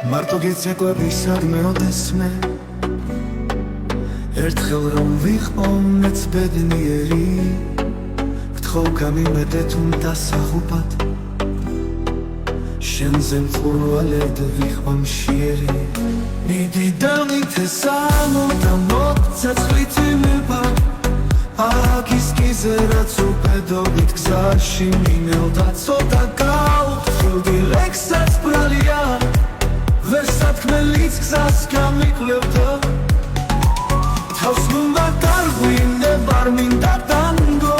მარტო გიწეკვებისად მეოდესმე ერთხელ რომ ვიყო მეც ბედნიერი გთხოვ გამიმედე თუნდა სახუპად შენზე მწურვალედ ვიყო მშიერი მიდი დამითესამო და მოცეცხლით იმება აქის გიზე რაც უპედობით გზაში მინელდა ცოტა გავხილდი ლექსაც ბრალია ვერსათქმელიც გზას გამიკლევდა თავს უნდა გარღვინება არ მინდა ტანგო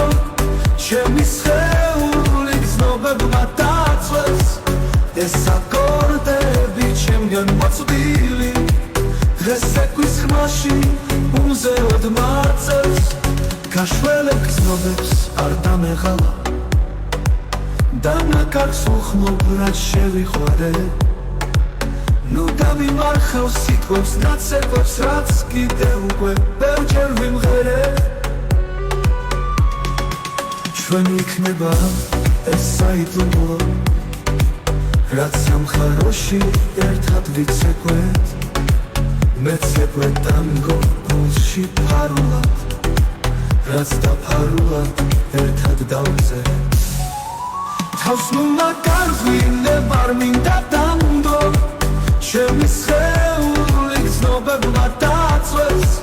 ჩემი სხეული გზნობებმა დაწვეს ეს აკორდები ჩემგან მოწვდილი დღეს ეკვრის ხმაში უმზეოდ მაწევს გაშველებ გზნობებს არ დამეღალა დანაკარგს უხმობ რაც შევიყვარე ნუ დამიმარხევ სიტყვებს ნაცეკვებს რაც კიდევ უკვე ბევრჯერ ვიმღერე ჩვენ იქნება ეს საიდუმლო რაც სამხაროში ერთად ვიცეკვეთ მეცეკვეთ ტანგო გულში ფარულად რაც დაფარულად ერთად დავწერეთ თავს უნდა გარღვინება არ მინდა დანდო ჩემი სხეული გზნობებმა დაწვეს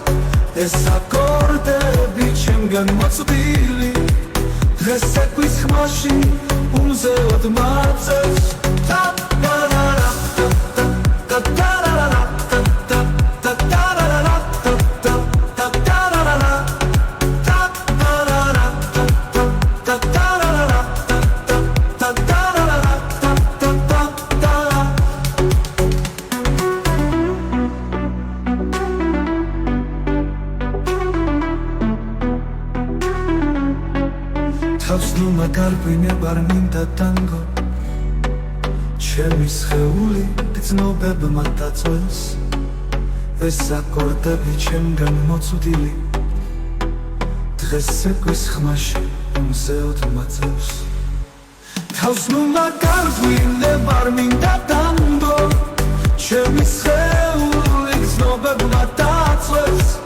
ეს აკორდები ჩემგან მოწვდილი დღეს ეკვრის ხმაში უმზეოდ მაწევს თავს ნუმა გარღვინება არ მინდა ტანგო ჩემი სხეული გზნობებმა დაწვეს ეს აკორდები ჩემგან მოწვდილი დღეს ეკვრის ხმაში უმზეოდ მაწევს თავს ნუმა გარღვინება არ მინდა ტანგო ჩემი სხეული გზნობებმა დაწვეს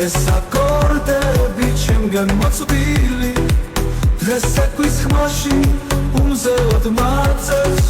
ეს აკორდები ჩემგან მოწვდილი დღეს ეკვრის ხმაში უმზეოდ მაწევს